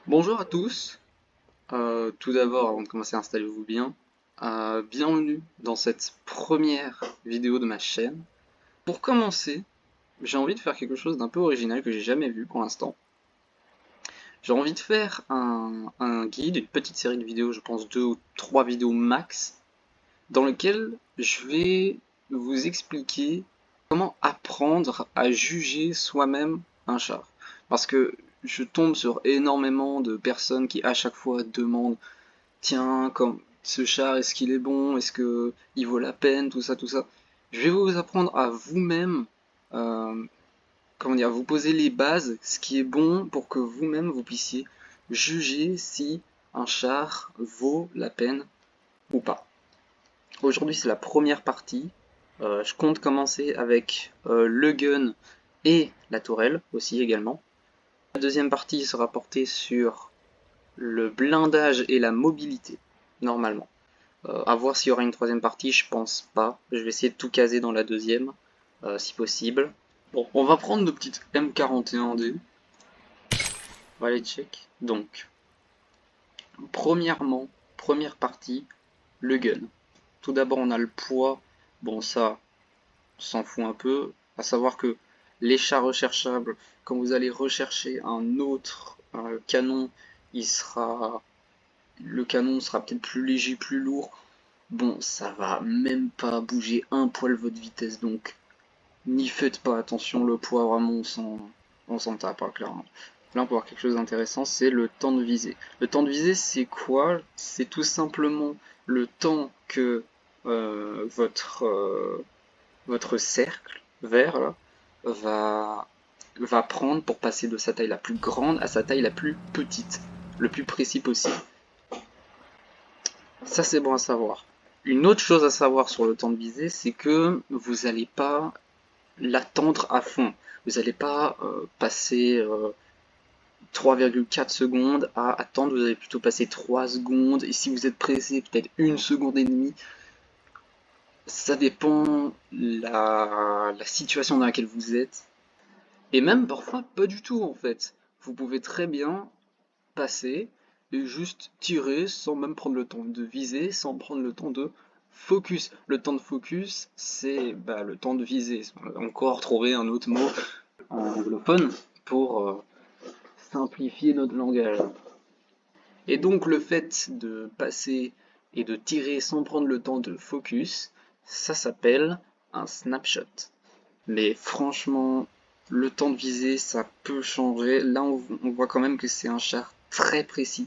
Bonjour à tous. Tout d'abord, avant de commencer, installez-vous bien. Bienvenue dans cette première vidéo de ma chaîne. Pour commencer, j'ai envie de faire quelque chose d'un peu original que j'ai jamais vu pour l'instant. J'ai envie de faire un guide, une petite série de vidéos, je pense 2 ou 3 vidéos max, dans lequel je vais vous expliquer comment apprendre à juger soi-même un char. Parce que je tombe sur énormément de personnes qui à chaque fois demandent: tiens, comme ce char, est-ce qu'il est bon? Est-ce que il vaut la peine? Tout ça, tout ça. Je vais vous apprendre à vous-même, euh, comment dire, vous poser les bases, ce qui est bon pour que vous-même vous puissiez juger si un char vaut la peine ou pas. Aujourd'hui, c'est la première partie. Je compte commencer avec le gun et la tourelle aussi également. La deuxième partie sera portée sur le blindage et la mobilité, normalement. À voir s'il y aura une troisième partie, je pense pas. Je vais essayer de tout caser dans la deuxième, si possible. Bon, on va prendre nos petites M41D. On va les check. Donc, premièrement, première partie, le gun. Tout d'abord, on a le poids. Bon, ça, on s'en fout un peu. À savoir que les chars recherchables, quand vous allez rechercher un autre canon, il sera, le canon sera peut-être plus léger, plus lourd. Bon, ça va même pas bouger un poil votre vitesse, donc n'y faites pas attention, le poids vraiment on s'en tape, hein, clairement. Là on peut voir quelque chose d'intéressant, c'est le temps de visée. Le temps de visée c'est quoi? C'est tout simplement le temps que votre cercle vert là, va, va prendre pour passer de sa taille la plus grande à sa taille la plus petite, le plus précis possible. Ça, c'est bon à savoir. Une autre chose à savoir sur le temps de visée, c'est que vous n'allez pas l'attendre à fond. Vous n'allez pas passer 3,4 secondes à attendre, vous allez plutôt passer 3 secondes, et si vous êtes pressé, peut-être 1 seconde et demie. Ça dépend la situation dans laquelle vous êtes, et même parfois pas du tout en fait. Vous pouvez très bien passer et juste tirer sans même prendre le temps de viser, sans prendre le temps de focus. Le temps de focus, c'est le temps de viser. On va encore trouver un autre mot en anglophone pour simplifier notre langage. Et donc le fait de passer et de tirer sans prendre le temps de focus, ça s'appelle un snapshot. Mais franchement, le temps de viser, ça peut changer. Là, on voit quand même que c'est un char très précis.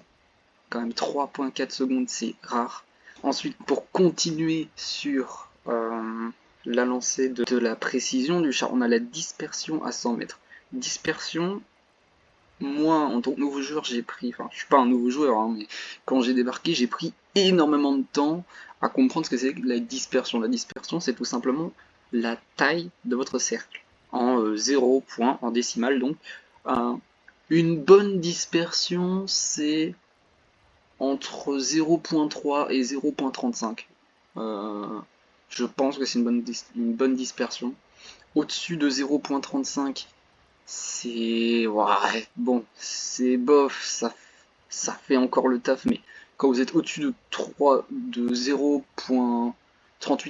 Quand même 3,4 secondes, c'est rare. Ensuite, pour continuer sur la lancée de la précision du char, on a la dispersion à 100 mètres. Dispersion, moi, en tant que nouveau joueur, j'ai pris, enfin, je suis pas un nouveau joueur, hein, mais quand j'ai débarqué, j'ai pris énormément de temps à comprendre ce que c'est que la dispersion. La dispersion, c'est tout simplement la taille de votre cercle, en 0 point, en décimale donc. Euh, une bonne dispersion, c'est entre 0,3 et 0,35. Euh, je pense que c'est une bonne dispersion. Au-dessus de 0,35, c'est... Ouais, bon, c'est bof, ça fait encore le taf, mais quand vous êtes au-dessus de 0,38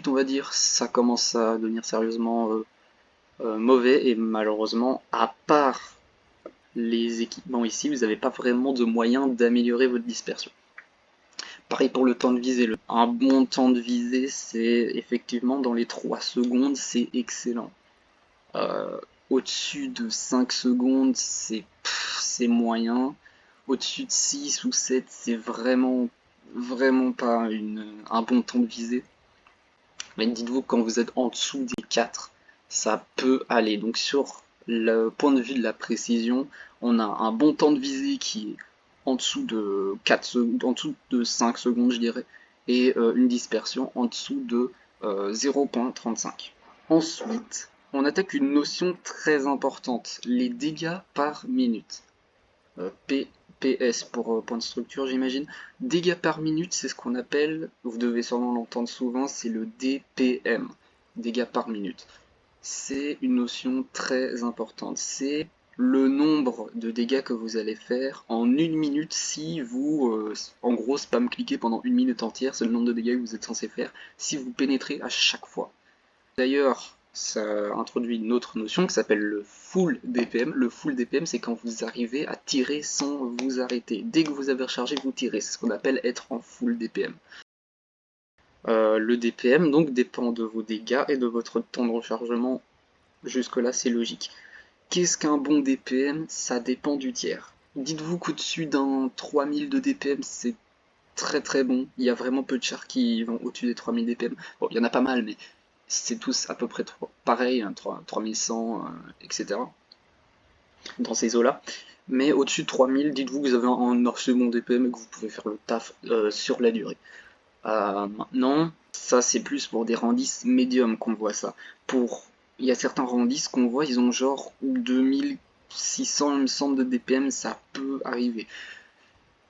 on va dire, ça commence à devenir sérieusement mauvais, et malheureusement, à part les équipements ici, vous n'avez pas vraiment de moyen d'améliorer votre dispersion. Pareil pour le temps de visée. Un bon temps de visée, c'est effectivement dans les 3 secondes, c'est excellent. Euh, Au-dessus de 5 secondes, c'est moyen. Au-dessus de 6 ou 7, c'est vraiment pas un bon temps de visée. Mais dites-vous, quand vous êtes en dessous des 4, ça peut aller. Donc sur le point de vue de la précision, on a un bon temps de visée qui est en dessous de 4 secondes, en dessous de 5 secondes, je dirais, et une dispersion en dessous de 0,35. Ensuite, on attaque une notion très importante, les dégâts par minute. PS pour point de structure, j'imagine. Dégâts par minute, c'est ce qu'on appelle, vous devez sûrement l'entendre souvent, c'est le DPM, dégâts par minute. C'est une notion très importante. C'est le nombre de dégâts que vous allez faire en 1 minute si vous, en gros, spam cliquez pendant 1 minute entière, c'est le nombre de dégâts que vous êtes censé faire si vous pénétrez à chaque fois. D'ailleurs, ça introduit une autre notion qui s'appelle le full DPM. Le full DPM, c'est quand vous arrivez à tirer sans vous arrêter. Dès que vous avez rechargé, vous tirez. C'est ce qu'on appelle être en full DPM. Le DPM donc dépend de vos dégâts et de votre temps de rechargement. Jusque-là, c'est logique. Qu'est-ce qu'un bon DPM? Ça dépend du tiers. Dites-vous qu'au-dessus d'un 3000 de DPM, c'est très très bon. Il y a vraiment peu de chars qui vont au-dessus des 3000 DPM. Bon, il y en a pas mal, mais c'est tous à peu près pareil, hein, 3100, etc. Dans ces eaux-là. Mais au-dessus de 3000, dites-vous que vous avez un second DPM et que vous pouvez faire le taf sur la durée. Maintenant, ça c'est plus pour des randis médiums qu'on voit ça. Il y a certains randis qu'on voit, ils ont genre 2600, il me semble, de DPM, ça peut arriver.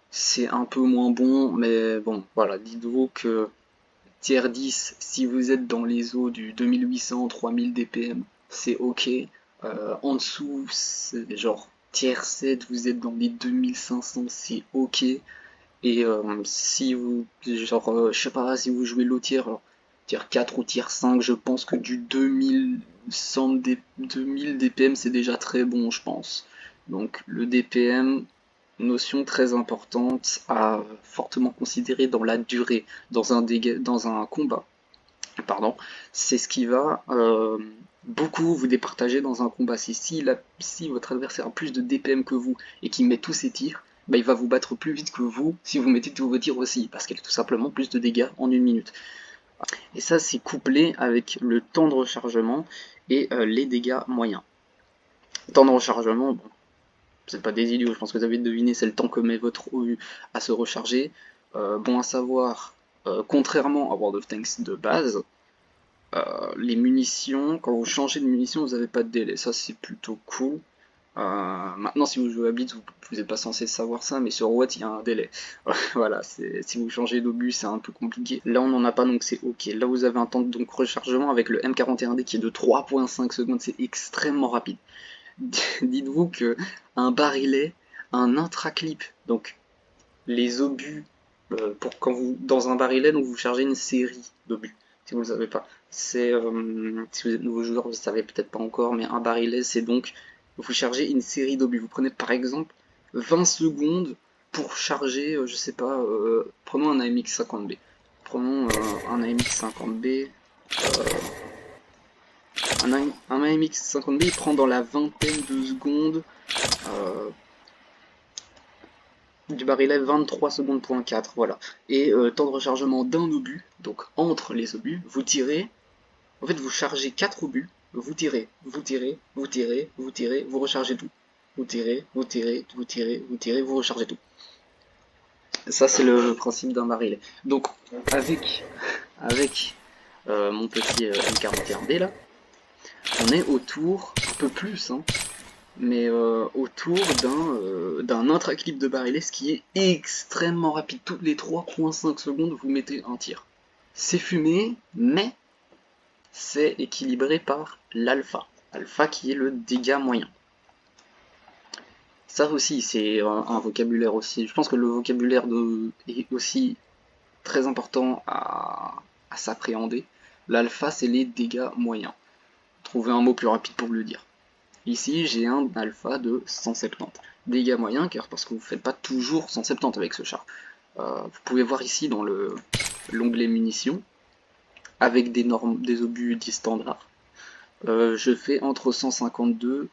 C'est un peu moins bon, mais bon, voilà, dites-vous que tier 10, si vous êtes dans les eaux du 2800-3000 DPM, c'est ok. En dessous, c'est genre tier 7, vous êtes dans les 2500, c'est ok. Et si vous, genre, je sais pas, si vous jouez low tier, alors, tier 4 ou tier 5, je pense que du 2000 DPM c'est déjà très bon, je pense. Donc le DPM, notion très importante à fortement considérer dans la durée, dans un combat. Pardon, c'est ce qui va beaucoup vous départager dans un combat. Si votre adversaire a plus de DPM que vous et qu'il met tous ses tirs, bah, il va vous battre plus vite que vous si vous mettez tous vos tirs aussi, parce qu'il a tout simplement plus de dégâts en 1 minute. Et ça, c'est couplé avec le temps de rechargement et les dégâts moyens. Temps de rechargement, bon, c'est pas des idiots, je pense que vous avez deviné, c'est le temps que met votre OU à se recharger. Bon à savoir, contrairement à World of Tanks de base, les munitions, quand vous changez de munitions, vous n'avez pas de délai, ça c'est plutôt cool. Maintenant, si vous jouez à Blitz, vous n'êtes pas censé savoir ça, mais sur Watt, il y a un délai. Voilà, si vous changez d'obus, c'est un peu compliqué. Là, on n'en a pas, donc c'est ok. Là, vous avez un temps de rechargement avec le M41D qui est de 3.5 secondes, c'est extrêmement rapide. Dites-vous que un barillet, un intraclip, donc les obus, pour quand vous dans un barillet, donc vous chargez une série d'obus. Si vous ne le savez pas, c'est si vous êtes nouveau joueur, vous ne savez peut-être pas encore, mais un barillet, c'est donc vous chargez une série d'obus. Vous prenez par exemple 20 secondes pour charger, je sais pas, prenons un AMX 50B. Prenons un AMX 50B. Un AMX 50B, il prend dans la vingtaine de secondes du barillet 23 secondes point 4, voilà. Et temps de rechargement d'un obus, donc entre les obus, vous tirez, en fait vous chargez 4 obus, vous tirez, vous tirez, vous tirez, vous tirez, vous rechargez tout. Vous tirez, vous tirez, vous tirez, vous tirez, vous rechargez tout. Ça c'est le principe d'un barillet. Donc avec mon petit M41D là, on est autour, un peu plus, hein, mais autour d'un intraclip de barillet, ce qui est extrêmement rapide. Toutes les 3.5 secondes, vous mettez un tir. C'est fumé, mais c'est équilibré par l'alpha. Alpha qui est le dégât moyen. Ça aussi, c'est un vocabulaire aussi. Je pense que le vocabulaire est aussi très important à s'appréhender. L'alpha, c'est les dégâts moyens. Trouvez un mot plus rapide pour le dire. Ici, j'ai un alpha de 170. Dégâts moyens, car parce que vous ne faites pas toujours 170 avec ce char. Vous pouvez voir ici dans l'onglet munitions, avec des obus dits standards, je fais entre 152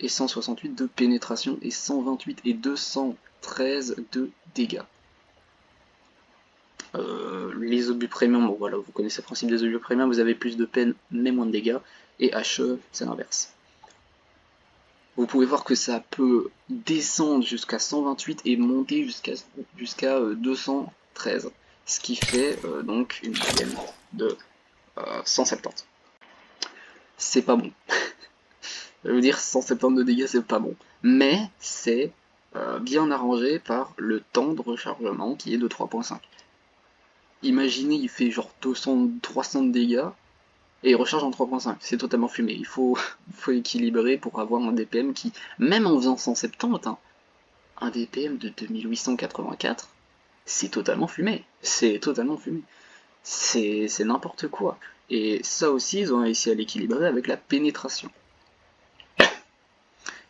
et 168 de pénétration et 128 et 213 de dégâts. Les obus premium, bon voilà, vous connaissez le principe des obus premium, vous avez plus de peine mais moins de dégâts, et HE, c'est l'inverse. Vous pouvez voir que ça peut descendre jusqu'à 128 et monter jusqu'à 213, ce qui fait donc une moyenne de 170. C'est pas bon. Je veux dire, 170 de dégâts, c'est pas bon. Mais c'est bien arrangé par le temps de rechargement qui est de 3.5. Imaginez, il fait genre 200, 300 de dégâts, et il recharge en 3.5. C'est totalement fumé. Il faut, faut équilibrer pour avoir un DPM qui, même en faisant 170, hein, un DPM de 2884, c'est totalement fumé. C'est totalement fumé. C'est n'importe quoi. Et ça aussi, ils ont réussi à l'équilibrer avec la pénétration.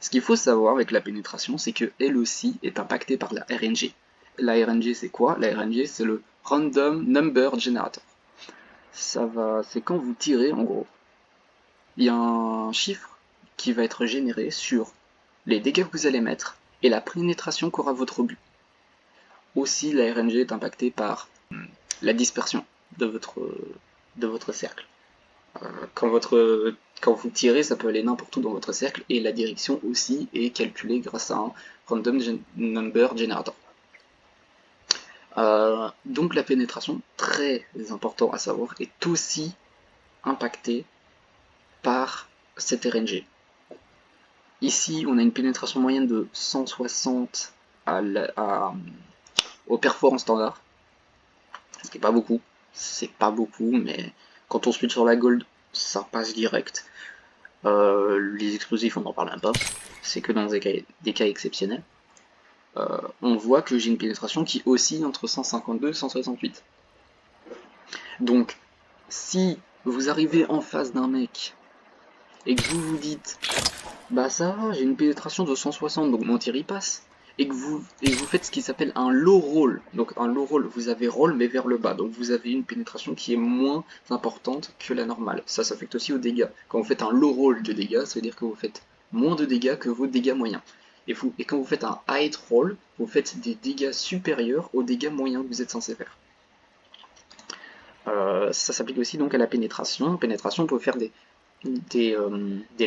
Ce qu'il faut savoir avec la pénétration, c'est qu'elle aussi est impactée par la RNG. La RNG, c'est quoi? La RNG, c'est le Random Number Generator. C'est quand vous tirez, en gros, il y a un chiffre qui va être généré sur les dégâts que vous allez mettre et la pénétration qu'aura votre obus. Aussi, la RNG est impactée par la dispersion de votre cercle. Quand vous tirez, ça peut aller n'importe où dans votre cercle, et la direction aussi est calculée grâce à un Random Number Generator. Donc la pénétration, très important à savoir, est aussi impactée par cette RNG. Ici, on a une pénétration moyenne de 160 au perfor en standard, ce qui est pas beaucoup. C'est pas beaucoup, mais quand on switch sur la gold, ça passe direct. Les explosifs, on n'en parle même pas. C'est que dans des cas exceptionnels. On voit que j'ai une pénétration qui oscille entre 152 et 168. Donc, si vous arrivez en face d'un mec et que vous vous dites bah ça va, j'ai une pénétration de 160, donc mon tir y passe, et que vous faites ce qui s'appelle un low roll. Donc un low roll, vous avez roll mais vers le bas, donc vous avez une pénétration qui est moins importante que la normale. Ça s'affecte aussi aux dégâts. Quand vous faites un low roll de dégâts, ça veut dire que vous faites moins de dégâts que vos dégâts moyens. Et quand vous faites un high roll, vous faites des dégâts supérieurs aux dégâts moyens que vous êtes censé faire. Ça s'applique aussi donc à la pénétration. Pénétration, on peut faire des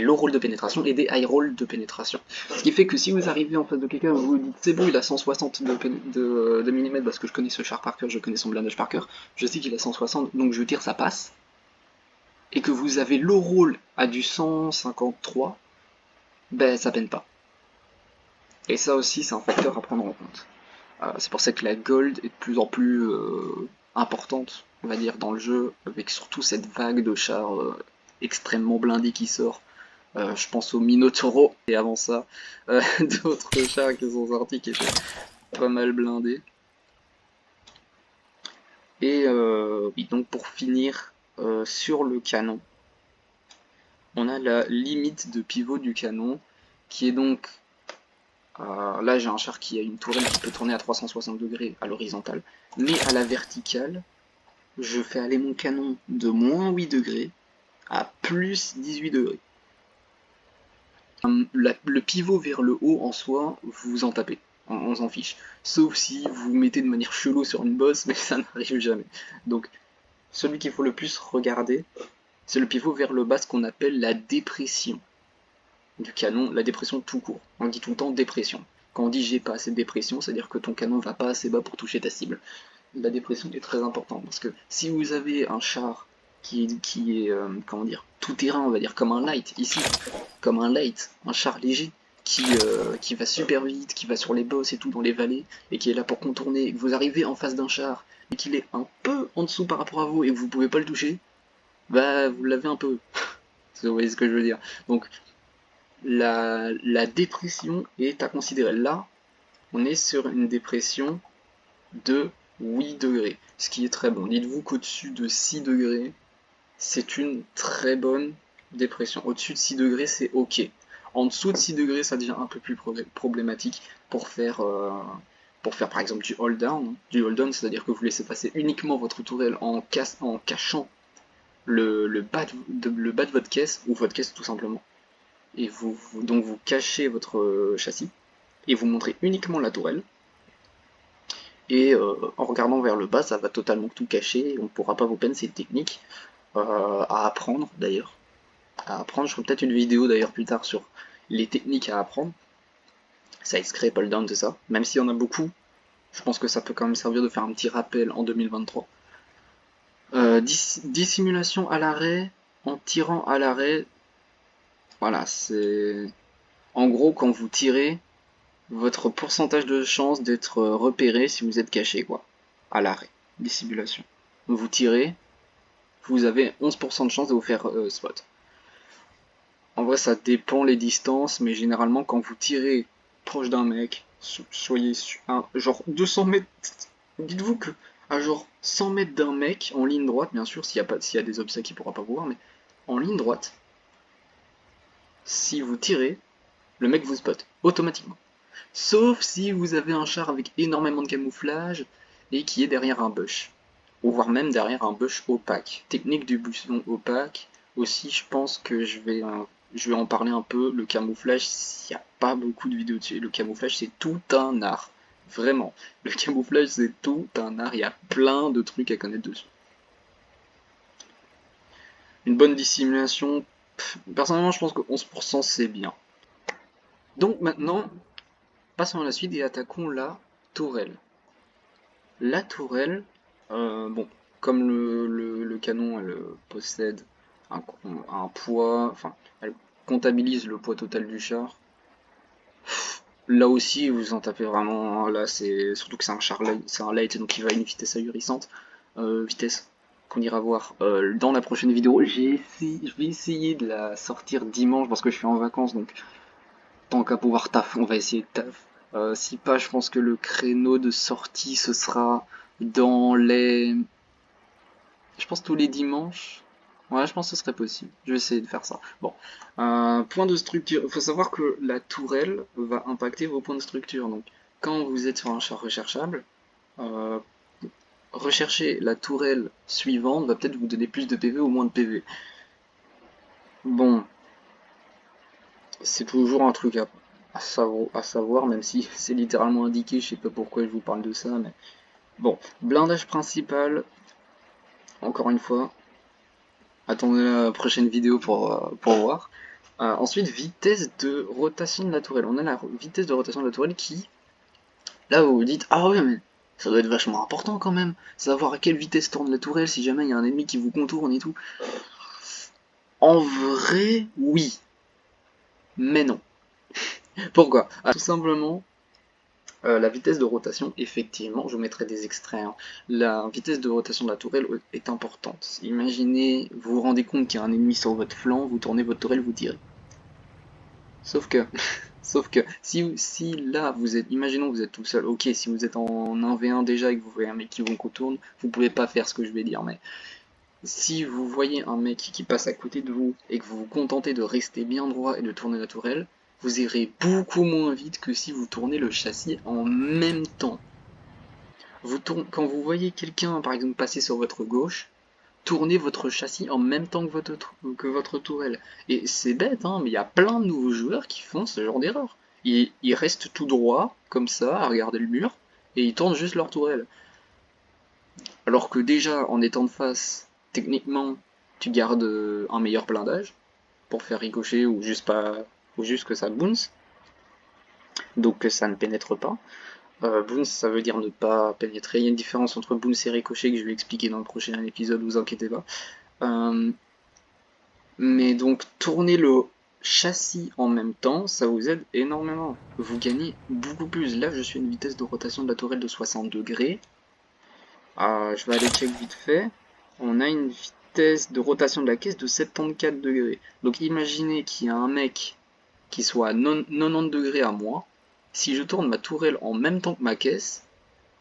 low rolls de pénétration et des high rolls de pénétration. Ce qui fait que si vous arrivez en face de quelqu'un, vous vous dites c'est bon, il a 160 de millimètres parce que je connais ce char par cœur, je connais son blindage par cœur, je sais qu'il a 160, donc je tire, ça passe. Et que vous avez low roll à du 153, ben ça peine pas. Et ça aussi, c'est un facteur à prendre en compte. C'est pour ça que la gold est de plus en plus importante, on va dire, dans le jeu, avec surtout cette vague de chars extrêmement blindés qui sort. Je pense au Minotauro, et avant ça, d'autres chars qui sont sortis qui étaient pas mal blindés. Et oui, donc pour finir, sur le canon, on a la limite de pivot du canon, qui est donc là j'ai un char qui a une tourelle qui peut tourner à 360 degrés à l'horizontale, mais à la verticale, je fais aller mon canon de moins 8 degrés à plus 18 degrés. Le pivot vers le haut en soi, vous en tapez, on s'en fiche. Sauf si vous mettez de manière chelou sur une bosse, mais ça n'arrive jamais. Donc celui qu'il faut le plus regarder, c'est le pivot vers le bas, ce qu'on appelle la dépression du canon, la dépression tout court. On dit tout le temps dépression. Quand on dit j'ai pas assez de dépression, c'est-à-dire que ton canon va pas assez bas pour toucher ta cible. La dépression est très importante parce que si vous avez un char qui est comment dire, tout terrain, on va dire, comme un light ici, comme un light, un char léger qui va super vite, qui va sur les boss et tout dans les vallées et qui est là pour contourner, et que vous arrivez en face d'un char et qu'il est un peu en dessous par rapport à vous et que vous pouvez pas le toucher, bah vous l'avez un peu. Vous voyez ce que je veux dire. Donc la dépression est à considérer. Là, on est sur une dépression de 8 degrés, ce qui est très bon. Dites-vous qu'au-dessus de 6 degrés, c'est une très bonne dépression. Au-dessus de 6 degrés, c'est ok. En dessous de 6 degrés, ça devient un peu plus problématique pour faire par exemple du hold down. Du hold down, c'est-à-dire que vous laissez passer uniquement votre tourelle en cachant le bas de votre caisse, ou votre caisse tout simplement. Et donc vous cachez votre châssis, et vous montrez uniquement la tourelle. Et en regardant vers le bas, ça va totalement tout cacher, et on ne pourra pas vous peine cette technique à apprendre d'ailleurs. Je ferai peut-être une vidéo d'ailleurs plus tard sur les techniques à apprendre. Side scrape, hold down, tout ça. Même s'il y en a beaucoup, je pense que ça peut quand même servir de faire un petit rappel en 2023. Dissimulation à l'arrêt, en tirant à l'arrêt, voilà, c'est... En gros, quand vous tirez, votre pourcentage de chance d'être repéré si vous êtes caché, quoi. À l'arrêt. Dissimulation. Vous tirez, vous avez 11% de chance de vous faire spot. En vrai, ça dépend les distances, mais généralement, quand vous tirez proche d'un mec, soyez genre 200 mètres. Dites-vous que à genre 100 mètres d'un mec, en ligne droite, bien sûr, s'il y a des obstacles, il pourra pas vous voir, mais en ligne droite, si vous tirez, le mec vous spot automatiquement. Sauf si vous avez un char avec énormément de camouflage et qui est derrière un bush. Ou voire même derrière un bush opaque. Technique du buisson opaque. Aussi, je pense que je vais en parler un peu. Le camouflage, il n'y a pas beaucoup de vidéos dessus. Le camouflage, c'est tout un art. Vraiment. Le camouflage, c'est tout un art. Il y a plein de trucs à connaître dessus. Une bonne dissimulation, personnellement, je pense que 11% c'est bien. Donc maintenant, passons à la suite et attaquons la tourelle. La tourelle, bon, comme le canon, elle possède un poids, enfin, elle comptabilise le poids total du char. Là aussi, vous en tapez vraiment. Là, c'est surtout que c'est un char light, c'est un light, donc il va à une vitesse ahurissante. Vitesse qu'on ira voir dans la prochaine vidéo. Je vais essayer de la sortir dimanche parce que je suis en vacances, donc tant qu'à pouvoir taf, on va essayer de taf. Si pas, je pense que le créneau de sortie, ce sera dans les... Je pense tous les dimanches. Ouais, je pense que ce serait possible. Je vais essayer de faire ça. Bon. Point de structure. Il faut savoir que la tourelle va impacter vos points de structure. Donc, quand vous êtes sur un char recherchable, euh, rechercher la tourelle suivante va peut-être vous donner plus de PV ou moins de PV. Bon, c'est toujours un truc à savoir, même si c'est littéralement indiqué, je sais pas pourquoi je vous parle de ça, mais bon, blindage principal, encore une fois, attendez la prochaine vidéo pour voir. Ensuite, vitesse de rotation de la tourelle. On a la vitesse de rotation de la tourelle qui, là vous vous dites, ah ouais, mais ça doit être vachement important quand même, savoir à quelle vitesse tourne la tourelle si jamais il y a un ennemi qui vous contourne et tout. En vrai, oui, mais non. Pourquoi? Tout simplement, la vitesse de rotation, effectivement, je vous mettrai des extraits, hein. La vitesse de rotation de la tourelle est importante. Imaginez, vous vous rendez compte qu'il y a un ennemi sur votre flanc, vous tournez votre tourelle, vous tirez. Sauf que, sauf que, si là, vous êtes, imaginons que vous êtes tout seul, ok, si vous êtes en 1v1 déjà et que vous voyez un mec qui vous contourne, vous pouvez pas faire ce que je vais dire, mais si vous voyez un mec qui passe à côté de vous et que vous vous contentez de rester bien droit et de tourner la tourelle, vous irez beaucoup moins vite que si vous tournez le châssis en même temps. Quand vous voyez quelqu'un, par exemple, passer sur votre gauche, tournez votre châssis en même temps que votre tourelle. Et c'est bête, hein, mais il y a plein de nouveaux joueurs qui font ce genre d'erreur. Ils restent tout droit, comme ça, à regarder le mur, et ils tournent juste leur tourelle. Alors que déjà, en étant de face, techniquement, tu gardes un meilleur blindage pour faire ricocher ou juste pas, ou juste que ça bounce, donc que ça ne pénètre pas. Bounce, ça veut dire ne pas pénétrer. Il y a une différence entre bounce et ricochet que je vais expliquer dans le prochain épisode, vous inquiétez pas. Mais donc, tourner le châssis en même temps, ça vous aide énormément. Vous gagnez beaucoup plus. Là, je suis à une vitesse de rotation de la tourelle de 60 degrés. Je vais aller check vite fait. On a une vitesse de rotation de la caisse de 74 degrés. Donc, imaginez qu'il y a un mec qui soit à 90 degrés à moi. Si je tourne ma tourelle en même temps que ma caisse,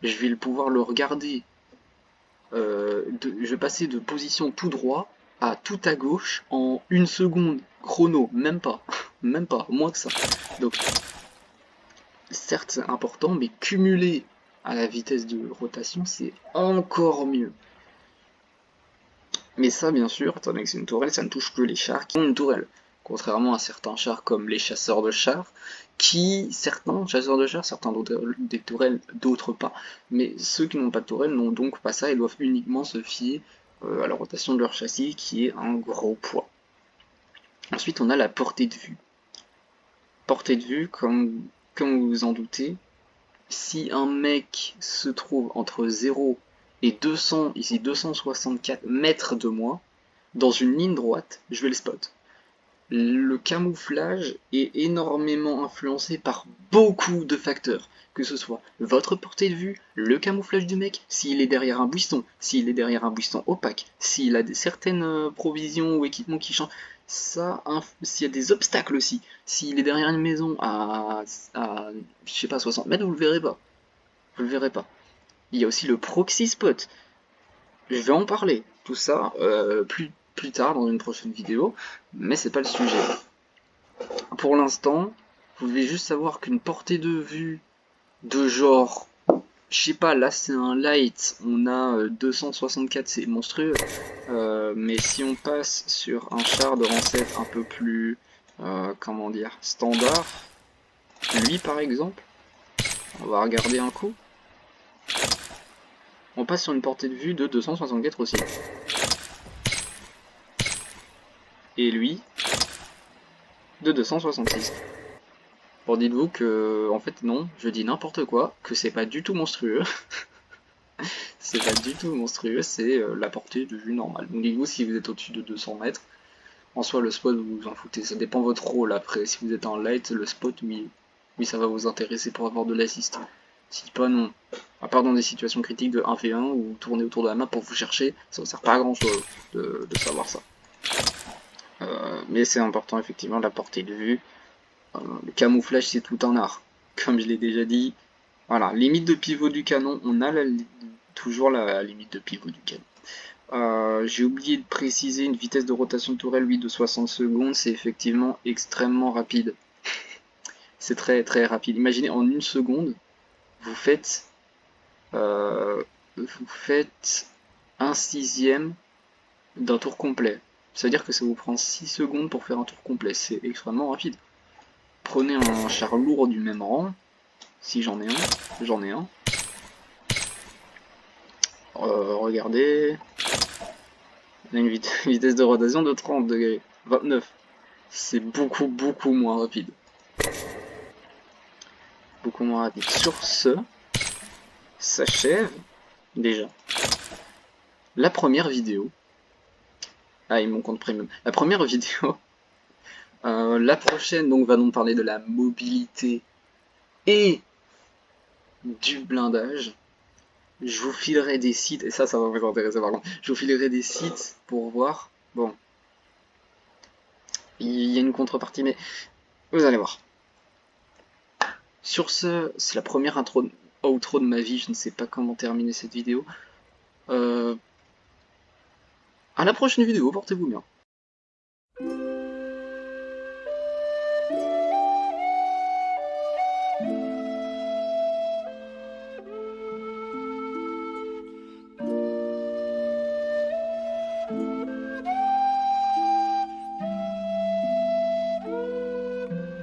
je vais pouvoir le regarder. Je vais passer de position tout droit à tout à gauche en une seconde chrono, même pas, même pas, moins que ça. Donc, certes c'est important, mais cumulé à la vitesse de rotation, c'est encore mieux. Mais ça, bien sûr, étant donné que c'est une tourelle, ça ne touche que les chars qui ont une tourelle. Contrairement à certains chars comme les chasseurs de chars, certains chasseurs de chars, certains ont des tourelles, d'autres pas. Mais ceux qui n'ont pas de tourelle n'ont donc pas ça et doivent uniquement se fier à la rotation de leur châssis qui est un gros poids. Ensuite, on a la portée de vue. Portée de vue, comme vous vous en doutez, si un mec se trouve entre 0 et 200, ici 264 mètres de moi, dans une ligne droite, je vais le spot. le camouflage est énormément influencé par beaucoup de facteurs, que ce soit votre portée de vue, le camouflage du mec, s'il est derrière un buisson, s'il est derrière un buisson opaque, s'il a certaines provisions ou équipements qui changent, s'il y a des obstacles aussi, s'il est derrière une maison à je sais pas, 60 mètres, vous le verrez pas. Vous le verrez pas. Il y a aussi le proxy spot. Je vais en parler, tout ça, plus tard dans une prochaine vidéo, mais c'est pas le sujet. Pour l'instant, vous devez juste savoir qu'une portée de vue de genre, je sais pas, là c'est un light, on a 264, c'est monstrueux, mais si on passe sur un char de recette un peu plus, comment dire, standard, lui par exemple, on va regarder un coup, on passe sur une portée de vue de 264 aussi. Et lui, de 266. Bon, dites-vous que, en fait, non, je dis n'importe quoi, que c'est pas du tout monstrueux. C'est pas du tout monstrueux, c'est la portée de vue normale. Donc, dites-vous si vous êtes au-dessus de 200 mètres. En soi, le spot, vous vous en foutez, ça dépend de votre rôle. Après, si vous êtes en light, le spot, oui, oui, ça va vous intéresser pour avoir de l'assist. Si pas, non. À part dans des situations critiques de 1v1 ou tourner autour de la map pour vous chercher, ça ne sert pas à grand chose de savoir ça. Mais c'est important, effectivement, la portée de vue. Le camouflage, c'est tout un art. Comme je l'ai déjà dit, voilà, limite de pivot du canon, on a toujours la limite de pivot du canon. J'ai oublié de préciser une vitesse de rotation de tourelle, oui, de 60 secondes, c'est effectivement extrêmement rapide. C'est très très rapide. Imaginez en une seconde, vous faites, euh, vous faites un sixième d'un tour complet. Ça veut dire que ça vous prend 6 secondes pour faire un tour complet. C'est extrêmement rapide. Prenez un char lourd du même rang, si j'en ai un. Regardez, on a une vitesse de rotation de 30 degrés, 29. C'est beaucoup beaucoup moins rapide. Beaucoup moins rapide. Sur ce, s'achève déjà la première vidéo. Ah, et mon compte premium. La première vidéo. La prochaine donc va donc parler de la mobilité et du blindage. Je vous filerai des sites, et ça va vous intéresser par contre. Je vous filerai des sites pour voir. Bon, il y a une contrepartie, mais vous allez voir. Sur ce, c'est la première outro de ma vie, je ne sais pas comment terminer cette vidéo. À la prochaine vidéo, portez-vous bien.